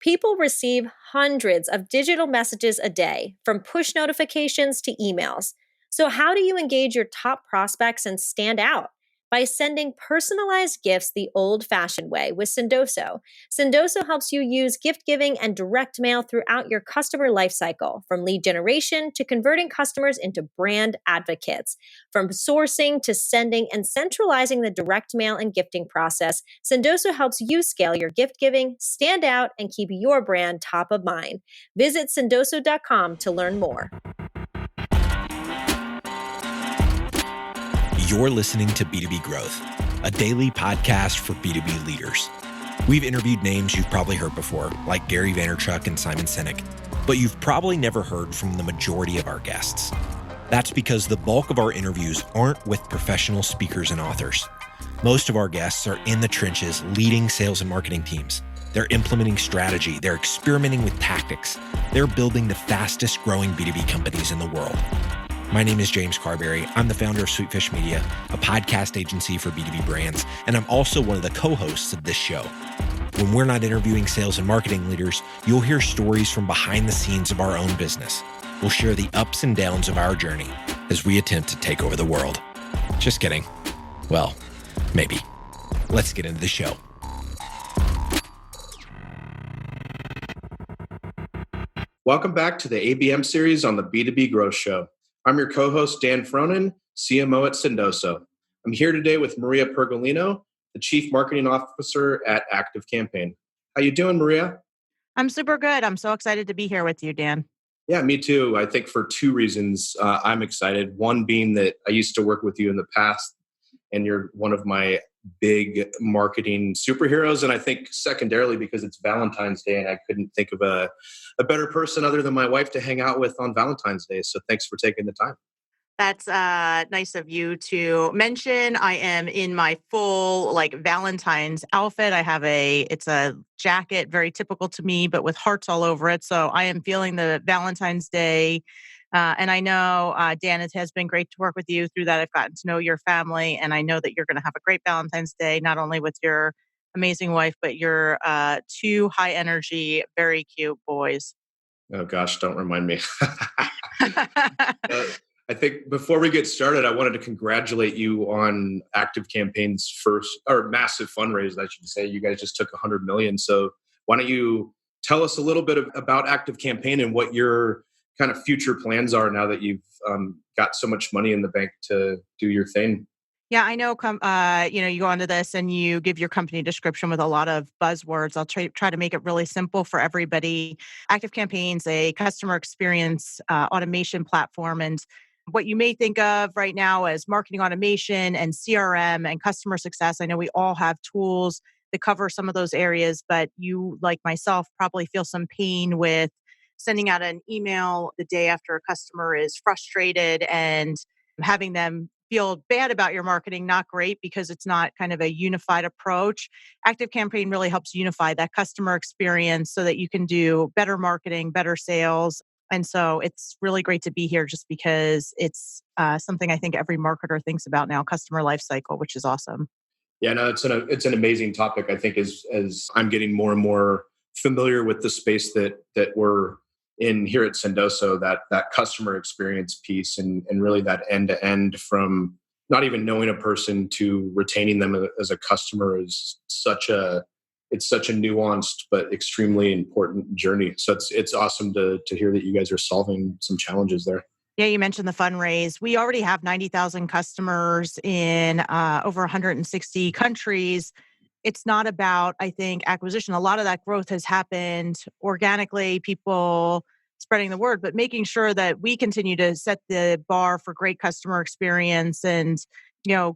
People receive hundreds of digital messages a day, from push notifications to emails. So, how do you engage your top prospects and stand out? By sending personalized gifts the old-fashioned way with Sendoso. Sendoso helps you use gift giving and direct mail throughout your customer lifecycle, from lead generation to converting customers into brand advocates. From sourcing to sending and centralizing the direct mail and gifting process, Sendoso helps you scale your gift giving, stand out, and keep your brand top of mind. Visit sendoso.com to learn more. You're listening to B2B Growth, a daily podcast for B2B leaders. We've interviewed names you've probably heard before, like Gary Vaynerchuk and Simon Sinek, but you've probably never heard from the majority of our guests. That's because the bulk of our interviews aren't with professional speakers and authors. Most of our guests are in the trenches leading sales and marketing teams. They're implementing strategy. They're experimenting with tactics. They're building the fastest growing B2B companies in the world. My name is James Carberry. I'm the founder of Sweetfish Media, a podcast agency for B2B brands, and I'm also one of the co-hosts of this show. When we're not interviewing sales and marketing leaders, you'll hear stories from behind the scenes of our own business. We'll share the ups and downs of our journey as we attempt to take over the world. Just kidding. Well, maybe. Let's get into the show. Welcome back to the ABM series on the B2B Growth Show. I'm your co-host, Dan Voronin, CMO at Sendoso. I'm here today with Maria Pergolino, the Chief Marketing Officer at ActiveCampaign. How you doing, Maria? I'm super good. I'm so excited to be here with you, Dan. Yeah, me too. I think for two reasons I'm excited. One being that I used to work with you in the past, and you're one of my big marketing superheroes. And I think secondarily because it's Valentine's Day and I couldn't think of a better person other than my wife to hang out with on Valentine's Day. So thanks for taking the time. That's nice of you to mention. I am in my full Valentine's outfit. It's a jacket, very typical to me, but with hearts all over it. So I am feeling the Valentine's Day. And I know, Dan, it has been great to work with you. Through that, I've gotten to know your family, and I know that you're going to have a great Valentine's Day, not only with your amazing wife, but your two high energy, very cute boys. Oh gosh, don't remind me. I think before we get started, I wanted to congratulate you on ActiveCampaign's first or massive fundraise, I should say. You guys just took $100 million. So why don't you tell us a little bit about ActiveCampaign and what your kind of future plans are now that you've got so much money in the bank to do your thing? Yeah, I know. You go onto this and you give your company description with a lot of buzzwords. I'll try to make it really simple for everybody. ActiveCampaign's a customer experience automation platform, and what you may think of right now as marketing automation and CRM and customer success. I know we all have tools that cover some of those areas, but you, like myself, probably feel some pain with sending out an email the day after a customer is frustrated and having them feel bad about your marketing, not great because it's not kind of a unified approach. ActiveCampaign really helps unify that customer experience so that you can do better marketing, better sales. And so it's really great to be here just because it's something I think every marketer thinks about now, customer lifecycle, which is awesome. Yeah, no, it's an amazing topic. I think as I'm getting more and more familiar with the space that we're in here at Sendoso, that customer experience piece and really that end-to-end from not even knowing a person to retaining them as a customer is such a nuanced but extremely important journey. So it's awesome to hear that you guys are solving some challenges there. Yeah, you mentioned the fundraise. We already have 90,000 customers in over 160 countries. It's not about, I think, acquisition. A lot of that growth has happened organically, people spreading the word, but making sure that we continue to set the bar for great customer experience and,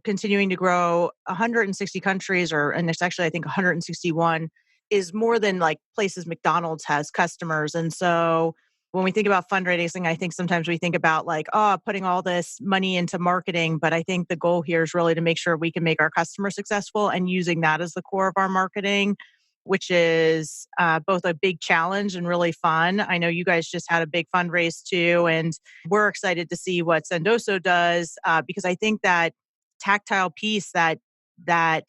continuing to grow 160 countries, and it's actually, I think, 161 is more than like places McDonald's has customers. And so when we think about fundraising, I think sometimes we think about putting all this money into marketing. But I think the goal here is really to make sure we can make our customers successful and using that as the core of our marketing, which is both a big challenge and really fun. I know you guys just had a big fundraise too, and we're excited to see what Sendoso does because I think that tactile piece that that,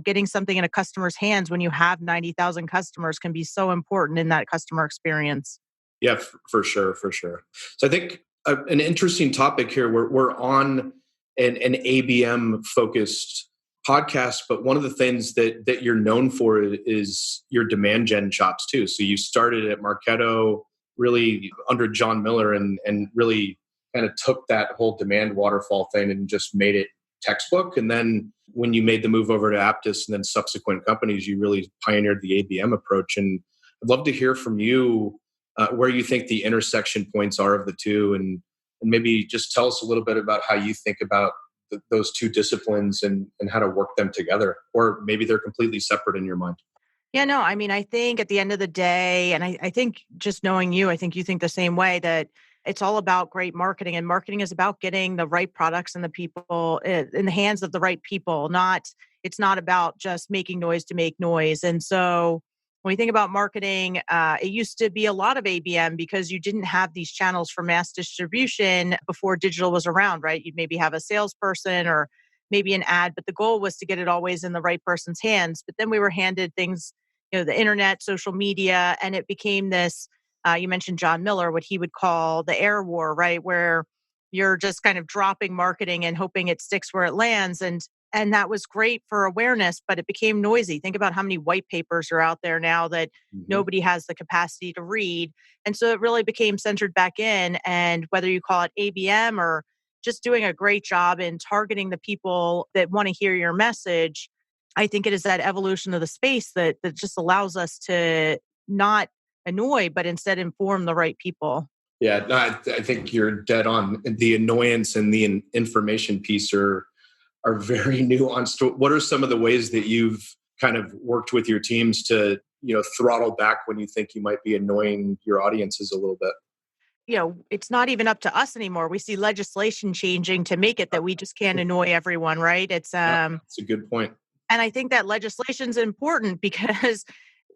getting something in a customer's hands when you have 90,000 customers can be so important in that customer experience. Yeah, for sure, for sure. So I think an interesting topic here. We're on an ABM focused podcast, but one of the things that you're known for is your demand gen chops too. So you started at Marketo really under John Miller and really kind of took that whole demand waterfall thing and just made it textbook. And then when you made the move over to Aptus and then subsequent companies, you really pioneered the ABM approach. And I'd love to hear from you where you think the intersection points are of the two, and maybe just tell us a little bit about how you think about those two disciplines and how to work them together, or maybe they're completely separate in your mind. Yeah, no, I mean, I think at the end of the day, and I think just knowing you, I think you think the same way, that it's all about great marketing, and marketing is about getting the right products and the people in the hands of the right people. It's not about just making noise to make noise. And so when we think about marketing, it used to be a lot of ABM because you didn't have these channels for mass distribution before digital was around, right? You'd maybe have a salesperson or maybe an ad, but the goal was to get it always in the right person's hands. But then we were handed things, the internet, social media, and it became this, you mentioned John Miller, what he would call the air war, right? Where you're just kind of dropping marketing and hoping it sticks where it lands. And that was great for awareness, but it became noisy. Think about how many white papers are out there now that nobody has the capacity to read. And so it really became centered back in. And whether you call it ABM or just doing a great job in targeting the people that want to hear your message, I think it is that evolution of the space that just allows us to not annoy, but instead inform the right people. Yeah, no, I think you're dead on. The annoyance and the information piece are very nuanced. What are some of the ways that you've kind of worked with your teams to, throttle back when you think you might be annoying your audiences a little bit? It's not even up to us anymore. We see legislation changing to make it that we just can't annoy everyone, right? It's That's a good point. And I think that legislation is important because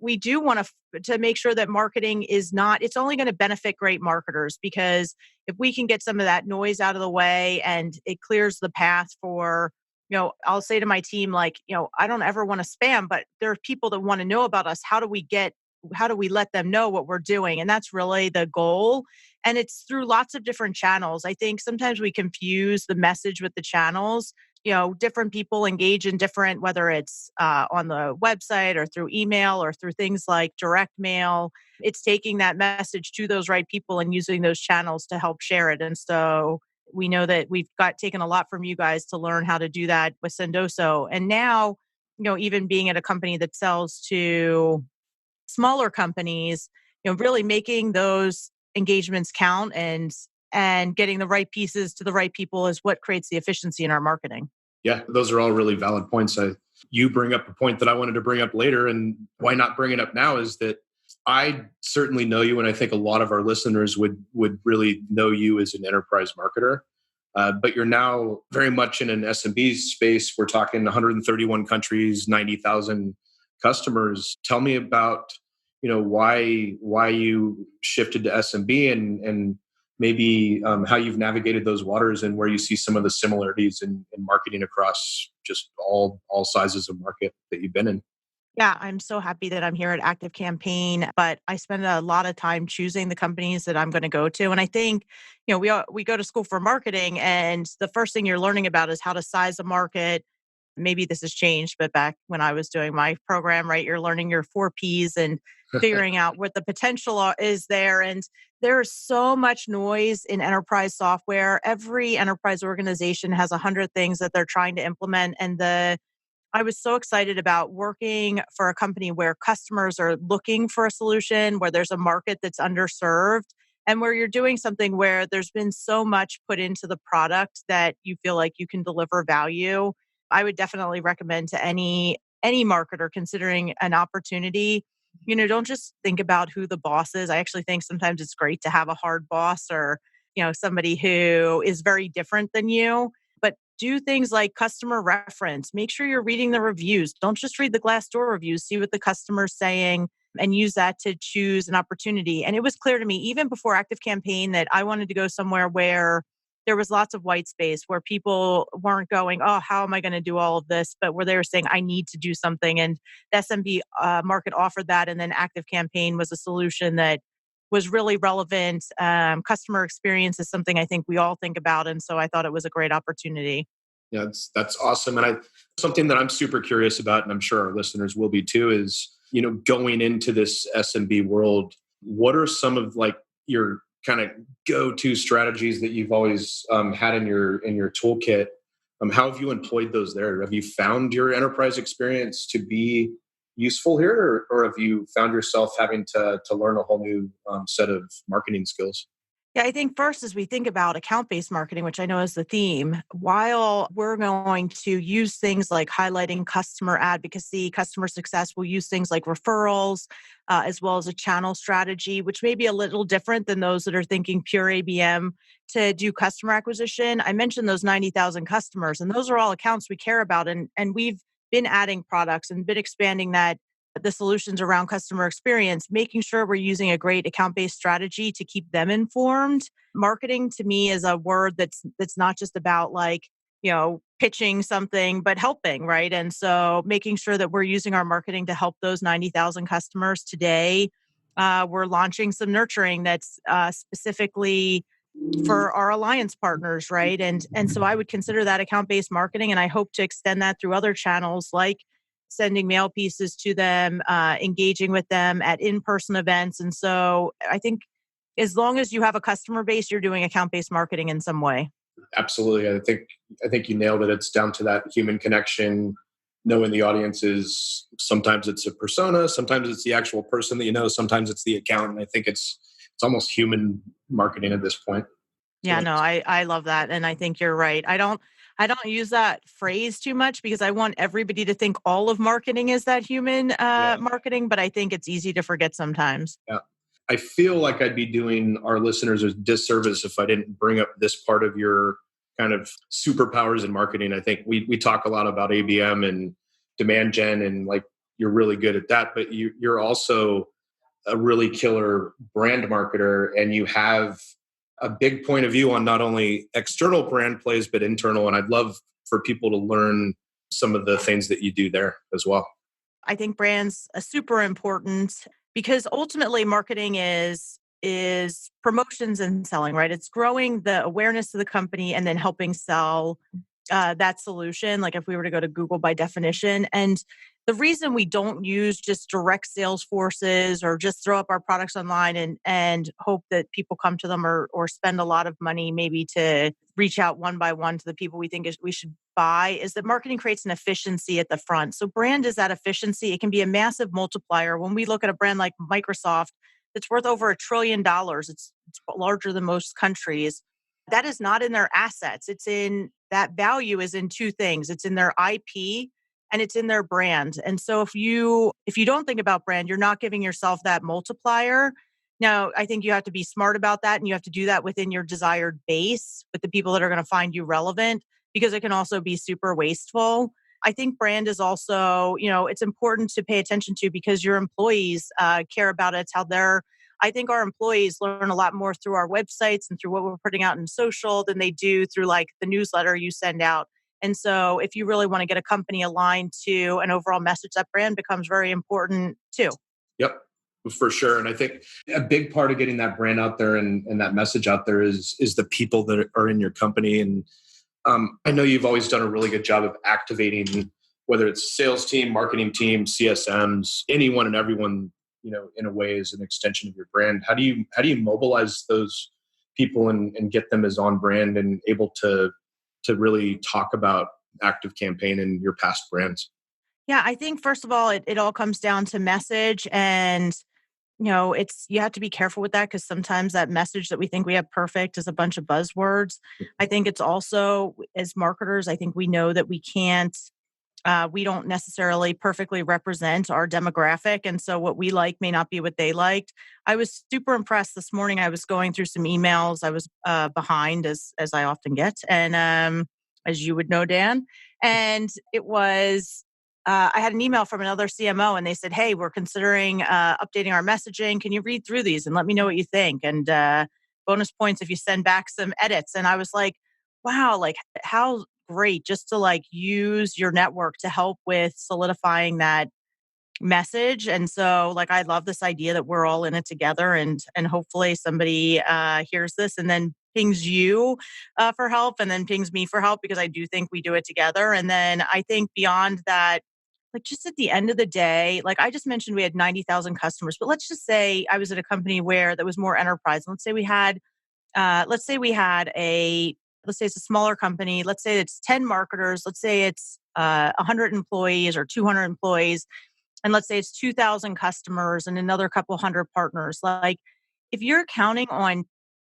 we do want to make sure that marketing it's only going to benefit great marketers, because if we can get some of that noise out of the way and it clears the path for, I'll say to my team, like, I don't ever want to spam, but there are people that want to know about us. How do we let them know what we're doing? And that's really the goal. And it's through lots of different channels. I think sometimes we confuse the message with the channels. Different people engage in different, whether it's on the website or through email or through things like direct mail. It's taking that message to those right people and using those channels to help share it. And so we know that we've taken a lot from you guys to learn how to do that with Sando. And now, even being at a company that sells to smaller companies, really making those engagements count and getting the right pieces to the right people is what creates the efficiency in our marketing. Yeah, those are all really valid points. You bring up a point that I wanted to bring up later, and why not bring it up now is that I certainly know you, and I think a lot of our listeners would really know you as an enterprise marketer. But you're now very much in an SMB space. We're talking 131 countries, 90,000 customers. Tell me about why you shifted to SMB and maybe how you've navigated those waters and where you see some of the similarities in marketing across just all sizes of market that you've been in. Yeah, I'm so happy that I'm here at ActiveCampaign, but I spend a lot of time choosing the companies that I'm going to go to. And I think, we go to school for marketing, and the first thing you're learning about is how to size a market. Maybe this has changed, but back when I was doing my program, right, you're learning your 4Ps and figuring out what the potential is there. And there's so much noise in enterprise software. Every enterprise organization has 100 things that they're trying to implement. And I was so excited about working for a company where customers are looking for a solution, where there's a market that's underserved, and where you're doing something where there's been so much put into the product that you feel like you can deliver value. I would definitely recommend to any marketer considering an opportunity, don't just think about who the boss is. I actually think sometimes it's great to have a hard boss or, somebody who is very different than you. But do things like customer reference. Make sure you're reading the reviews. Don't just read the Glassdoor reviews. See what the customer's saying and use that to choose an opportunity. And it was clear to me, even before ActiveCampaign, that I wanted to go somewhere where there was lots of white space where people weren't going, oh, how am I going to do all of this? But where they were saying, I need to do something. And the SMB market offered that. And then ActiveCampaign was a solution that was really relevant. Customer experience is something I think we all think about. And so I thought it was a great opportunity. Yeah, that's awesome. And something that I'm super curious about, and I'm sure our listeners will be too, is, going into this SMB world, what are some of like your kind of go-to strategies that you've always had in your toolkit? How have you employed those there? Have you found your enterprise experience to be useful here, or have you found yourself having to learn a whole new set of marketing skills? Yeah, I think first, as we think about account-based marketing, which I know is the theme, while we're going to use things like highlighting customer advocacy, customer success, we'll use things like referrals, as well as a channel strategy, which may be a little different than those that are thinking pure ABM to do customer acquisition. I mentioned those 90,000 customers, and those are all accounts we care about. And we've been adding products and been expanding the solutions around customer experience, making sure we're using a great account-based strategy to keep them informed. Marketing to me is a word that's not just about like, pitching something, but helping, right? And so making sure that we're using our marketing to help those 90,000 customers today. We're launching some nurturing that's specifically for our alliance partners, right? And so I would consider that account-based marketing, and I hope to extend that through other channels like sending mail pieces to them, engaging with them at in-person events. And so I think as long as you have a customer base, you're doing account-based marketing in some way. Absolutely. I think you nailed it. It's down to that human connection, knowing the audience is, sometimes it's a persona, sometimes it's the actual person that sometimes it's the account. And I think it's almost human marketing at this point. Yeah, So no, I love that. And I think you're right. I don't use that phrase too much because I want everybody to think all of marketing is that human marketing, but I think it's easy to forget sometimes. yeah. I feel like I'd be doing our listeners a disservice if I didn't bring up this part of your kind of superpowers in marketing. I think we talk a lot about ABM and demand gen, and like you're really good at that, but you're also a really killer brand marketer, and you have a big point of view on not only external brand plays, but internal. And I'd love for people to learn some of the things that you do there as well. I think brands are super important because ultimately marketing is promotions and selling, right? It's growing the awareness of the company and then helping sell that solution. Like if we were to go to Google by definition. And the reason we don't use just direct sales forces or just throw up our products online and hope that people come to them or spend a lot of money maybe to reach out one by one to the people we think we should buy is that marketing creates an efficiency at the front. So brand is that efficiency. It can be a massive multiplier. When we look at a brand like Microsoft, it's worth over $1 trillion. It's larger than most countries. That is not in their assets. That value is in two things. It's in their IP and it's in their brand. And so if you don't think about brand, you're not giving yourself that multiplier. Now, I think you have to be smart about that and you have to do that within your desired base with the people that are going to find you relevant, because it can also be super wasteful. I think brand is also, it's important to pay attention to because your employees care about it. I think our employees learn a lot more through our websites and through what we're putting out in social than they do through like the newsletter you send out. And so if you really want to get a company aligned to an overall message, that brand becomes very important too. Yep, for sure. And I think a big part of getting that brand out there and that message out there is the people that are in your company. And I know you've always done a really good job of activating, whether it's sales team, marketing team, CSMs, anyone and everyone, in a way is an extension of your brand. How do you mobilize those people and get them as on brand and able to really talk about ActiveCampaign and your past brands? Yeah, I think first of all, it all comes down to message, and you have to be careful with that because sometimes that message that we think we have perfect is a bunch of buzzwords. I think it's also, as marketers, I think we know that we don't necessarily perfectly represent our demographic. And so what we like may not be what they liked. I was super impressed this morning. I was going through some emails. I was behind as I often get. And as you would know, Dan, and it was, I had an email from another CMO and they said, hey, we're considering updating our messaging. Can you read through these and let me know what you think? And bonus points if you send back some edits. And I was like, wow, like how great just to like use your network to help with solidifying that message. And so like I love this idea that we're all in it together, and hopefully somebody hears this and then pings you for help, and then pings me for help, because I do think we do it together. And then I think beyond that, like just at the end of the day, like I just mentioned we had 90,000 customers, but let's just say I was at a company where that was more enterprise. Let's say we had let's say it's a smaller company. Let's say it's 10 marketers. Let's say it's 100 employees or 200 employees. And let's say it's 2,000 customers and another couple hundred partners. Like if you're counting on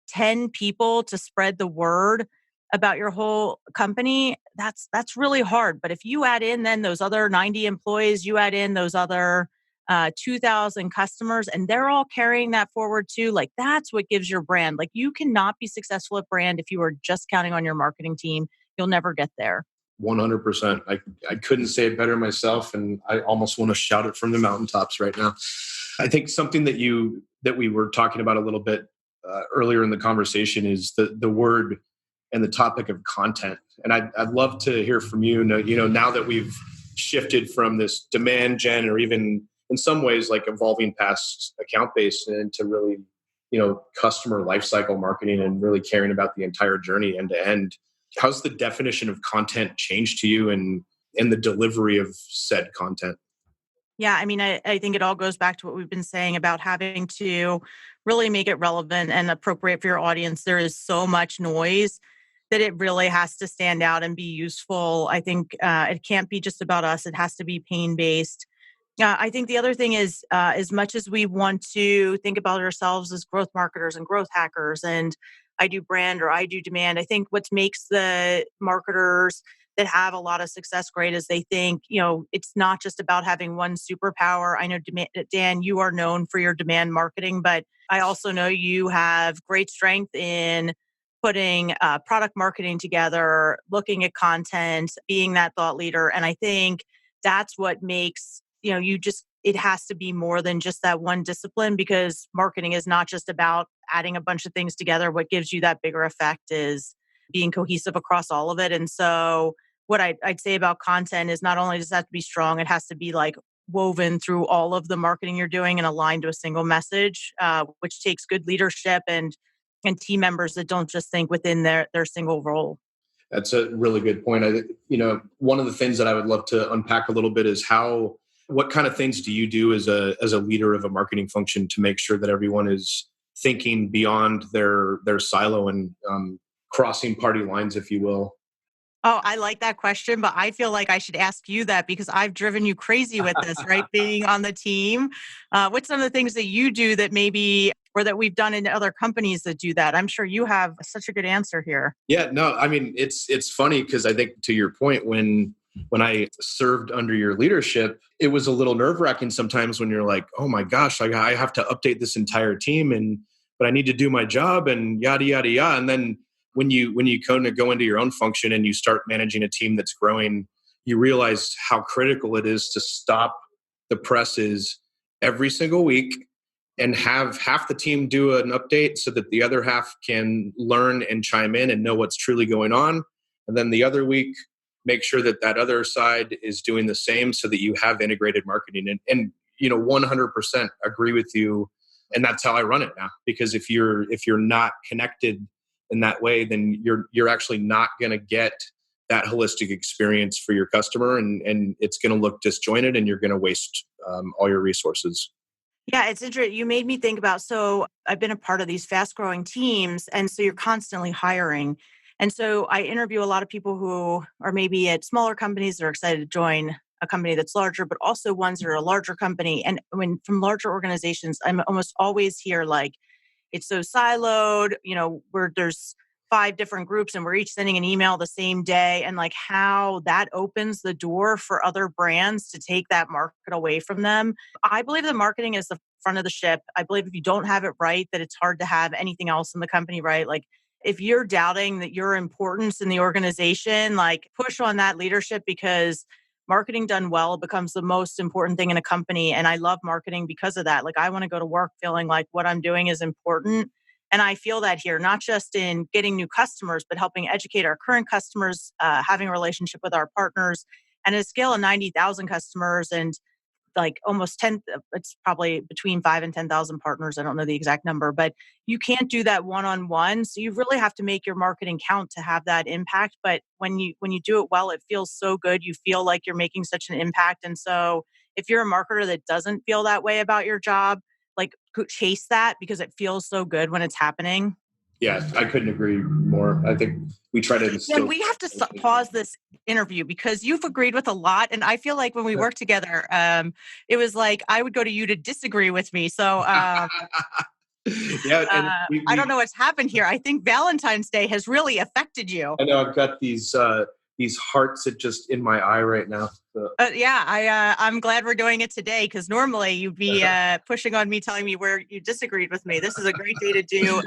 10 people to spread the word about your whole company, that's really hard. But if you add in then those other 90 employees, you add in those other 2,000 customers, and they're all carrying that forward too. Like that's what gives your brand. Like you cannot be successful at brand if you are just counting on your marketing team. You'll never get there. 100%. I couldn't say it better myself, and I almost want to shout it from the mountaintops right now. I think something that we were talking about a little bit earlier in the conversation is the word and the topic of content. And I'd love to hear from you. Now that we've shifted from this demand gen, or even in some ways like evolving past account-based and into really, customer lifecycle marketing and really caring about the entire journey end to end. How's the definition of content changed to you and the delivery of said content? Yeah, I mean, I think it all goes back to what we've been saying about having to really make it relevant and appropriate for your audience. There is so much noise that it really has to stand out and be useful. I think it can't be just about us. It has to be pain-based. I think the other thing is, as much as we want to think about ourselves as growth marketers and growth hackers, and I do brand or I do demand, I think what makes the marketers that have a lot of success great is they think, it's not just about having one superpower. I know, Dan, you are known for your demand marketing, but I also know you have great strength in putting product marketing together, looking at content, being that thought leader. And I think that's what makes, it has to be more than just that one discipline, because marketing is not just about adding a bunch of things together. What gives you that bigger effect is being cohesive across all of it. And so what I'd say about content is not only does it have to be strong, it has to be like woven through all of the marketing you're doing and aligned to a single message, which takes good leadership and team members that don't just think within their single role. That's a really good point. One of the things that I would love to unpack a little bit is what kind of things do you do as a leader of a marketing function to make sure that everyone is thinking beyond their silo and crossing party lines, if you will? Oh, I like that question, but I feel like I should ask you that because I've driven you crazy with this, right? Being on the team. What's some of the things that you do that maybe, or that we've done in other companies that do that? I'm sure you have such a good answer here. Yeah, no, I mean, it's funny because I think to your point, when I served under your leadership, it was a little nerve-wracking sometimes when you're like, oh my gosh, I have to update this entire team, but I need to do my job and yada, yada, yada. And then when you kind of go into your own function and you start managing a team that's growing, you realize how critical it is to stop the presses every single week and have half the team do an update so that the other half can learn and chime in and know what's truly going on. And then the other week, make sure that other side is doing the same so that you have integrated marketing. And 100% agree with you. And that's how I run it now. Because if you're not connected in that way, then you're actually not going to get that holistic experience for your customer, and it's going to look disjointed, and you're going to waste all your resources. Yeah, it's interesting. You made me think about, so I've been a part of these fast growing teams, and so you're constantly hiring. And so I interview a lot of people who are maybe at smaller companies that are excited to join a company that's larger, but also ones that are a larger company. And from larger organizations, I'm almost always hear like, it's so siloed, where there's 5 different groups and we're each sending an email the same day, and like how that opens the door for other brands to take that market away from them. I believe that marketing is the front of the ship. I believe if you don't have it right, that it's hard to have anything else in the company right. Like if you're doubting that your importance in the organization, like push on that leadership, because marketing done well becomes the most important thing in a company. And I love marketing because of that. Like I want to go to work feeling like what I'm doing is important And I feel that here, not just in getting new customers, but helping educate our current customers, having a relationship with our partners, and at a scale of 90,000 customers and like almost 10, it's probably between 5 and 10,000 partners. I don't know the exact number, but you can't do that one-on-one. So you really have to make your marketing count to have that impact. But when you do it well, it feels so good. You feel like you're making such an impact. And so if you're a marketer that doesn't feel that way about your job, like chase that because it feels so good when it's happening. Yeah, I couldn't agree more. I think we try to instill. And we have to pause this interview because you've agreed with a lot. And I feel like when we work together, it was like I would go to you to disagree with me. So Yeah, and I don't know what's happened here. I think Valentine's Day has really affected you. I know I've got these hearts that just in my eye right now. So. I'm glad we're doing it today because normally you'd be pushing on me, telling me where you disagreed with me. This is a great day to do.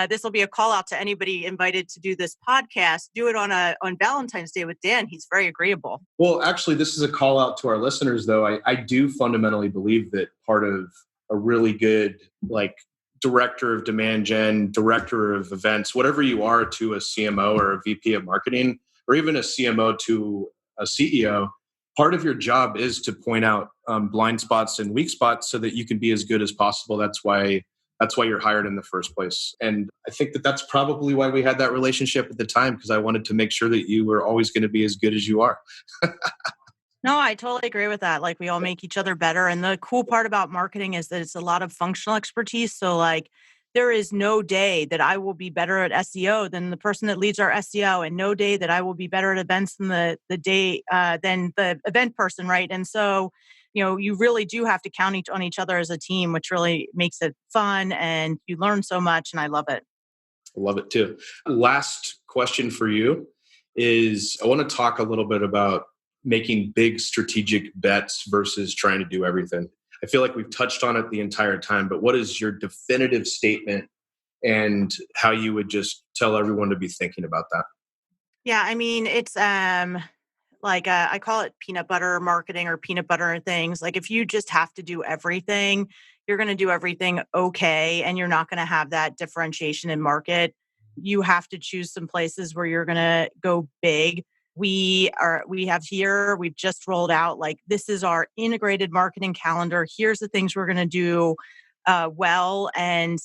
This will be a call out to anybody invited to do this podcast. Do it on Valentine's Day with Dan. He's very agreeable. Well, actually, this is a call out to our listeners, though. I do fundamentally believe that part of a really good, like, director of demand gen, director of events, whatever you are to a CMO or a VP of marketing, or even a CMO to a CEO, part of your job is to point out blind spots and weak spots so that you can be as good as possible. That's why you're hired in the first place. And I think that that's probably why we had that relationship at the time, because I wanted to make sure that you were always going to be as good as you are. No, I totally agree with that. Like we all make each other better. And the cool part about marketing is that it's a lot of functional expertise. So like there is no day that I will be better at SEO than the person that leads our SEO, and no day that I will be better at events than the day than the event person, right? And so you really do have to count on each other as a team, which really makes it fun and you learn so much. And I love it. I love it too. Last question for you is I want to talk a little bit about making big strategic bets versus trying to do everything. I feel like we've touched on it the entire time, but what is your definitive statement and how you would just tell everyone to be thinking about that? Yeah, I mean, it's like I call it peanut butter marketing or peanut butter things. Like if you just have to do everything, you're going to do everything okay, and you're not going to have that differentiation in market. You have to choose some places where you're going to go big. We've just rolled out, like, this is our integrated marketing calendar. Here's the things we're going to do well. And,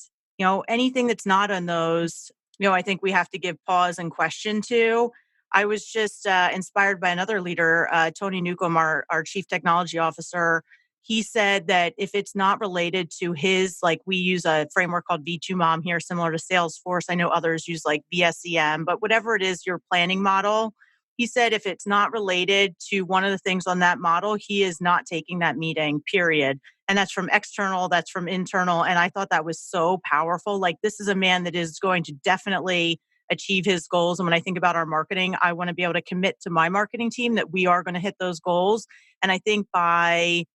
anything that's not on those, I think we have to give pause and question to. I was just inspired by another leader, Tony Newcomb, our chief technology officer. He said that if it's not related to his, like, we use a framework called V2 Mom here, similar to Salesforce. I know others use like VSEM, but whatever it is, your planning model. He said if it's not related to one of the things on that model, he is not taking that meeting, period. And that's from external, that's from internal. And I thought that was so powerful. Like, this is a man that is going to definitely achieve his goals. And when I think about our marketing, I want to be able to commit to my marketing team that we are going to hit those goals. And I think by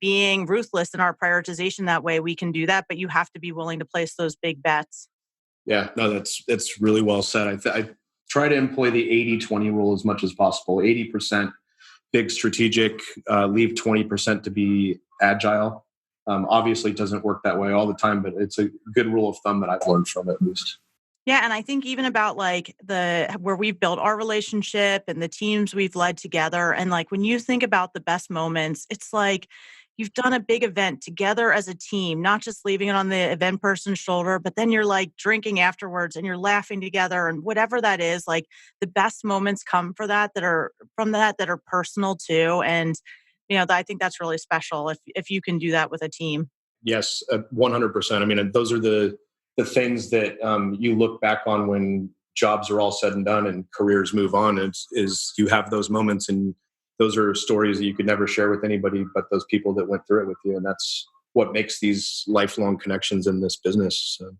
being ruthless in our prioritization that way, we can do that. But you have to be willing to place those big bets. Yeah, no, that's really well said. I try to employ the 80-20 rule as much as possible. 80% big strategic, leave 20% to be agile. Obviously, it doesn't work that way all the time, but it's a good rule of thumb that I've learned from it, at least. Yeah. And I think even about like where we've built our relationship and the teams we've led together. And like, when you think about the best moments, it's like you've done a big event together as a team, not just leaving it on the event person's shoulder, but then you're like drinking afterwards and you're laughing together and whatever that is. Like, the best moments come for that are personal too. And, I think that's really special if you can do that with a team. Yes, 100%. I mean, those are the things that you look back on when jobs are all said and done and careers move on. Is you have those moments, and those are stories that you could never share with anybody but those people that went through it with you. And that's what makes these lifelong connections in this business. So,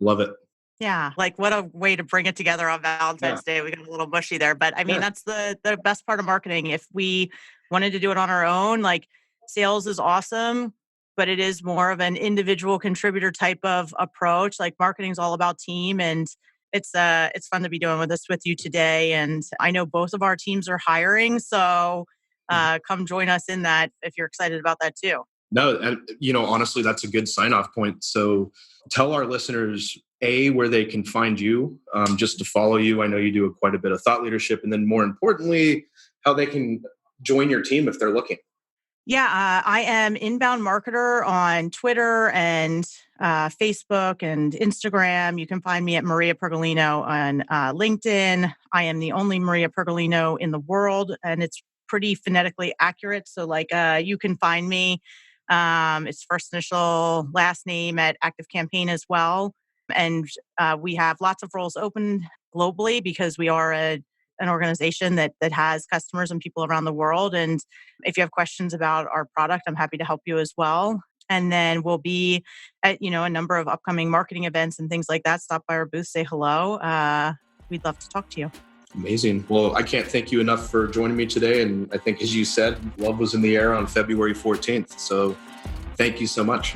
love it. Yeah. Like, what a way to bring it together on Valentine's Day. We got a little mushy there, but I mean, that's the best part of marketing. If we wanted to do it on our own, like, sales is awesome, but it is more of an individual contributor type of approach. Like, marketing is all about team, and it's fun to be doing this with you today. And I know both of our teams are hiring, so come join us in that if you're excited about that too. No, and honestly, that's a good sign-off point. So tell our listeners, where they can find you, just to follow you. I know you do quite a bit of thought leadership, and then more importantly, how they can join your team if they're looking. Yeah, I am Inbound Marketer on Twitter and Facebook and Instagram. You can find me at Maria Pergolino on LinkedIn. I am the only Maria Pergolino in the world, and it's pretty phonetically accurate. So you can find me. It's first initial, last name at ActiveCampaign as well. And we have lots of roles open globally because we are an organization that has customers and people around the world. And if you have questions about our product, I'm happy to help you as well. And then we'll be at, a number of upcoming marketing events and things like that. Stop by our booth, say hello. We'd love to talk to you. Amazing. Well, I can't thank you enough for joining me today. And I think, as you said, love was in the air on February 14th. So thank you so much.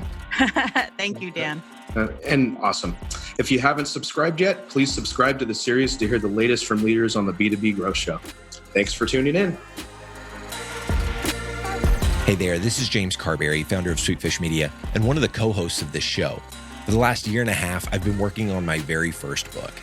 Thank you, Dan. And awesome. If you haven't subscribed yet, please subscribe to the series to hear the latest from leaders on the B2B Growth Show. Thanks for tuning in. Hey there, this is James Carberry, founder of Sweetfish Media and one of the co-hosts of this show. For the last year and a half, I've been working on my very first book.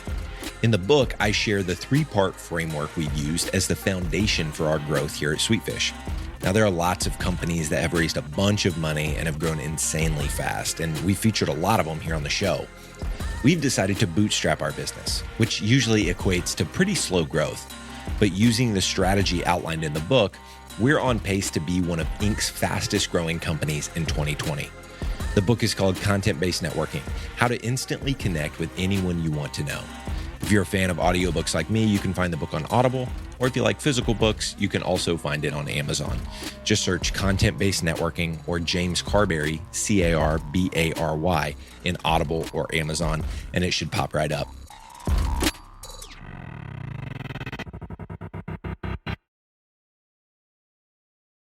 In the book, I share the 3-part framework we've used as the foundation for our growth here at Sweetfish. Now, there are lots of companies that have raised a bunch of money and have grown insanely fast, and we featured a lot of them here on the show. We've decided to bootstrap our business, which usually equates to pretty slow growth. But using the strategy outlined in the book, we're on pace to be one of Inc.'s fastest growing companies in 2020. The book is called Content-Based Networking: How to Instantly Connect with Anyone You Want to Know. If you're a fan of audiobooks like me, you can find the book on Audible, or if you like physical books, you can also find it on Amazon. Just search Content-Based Networking or James Carberry, Carbary, in Audible or Amazon, and it should pop right up.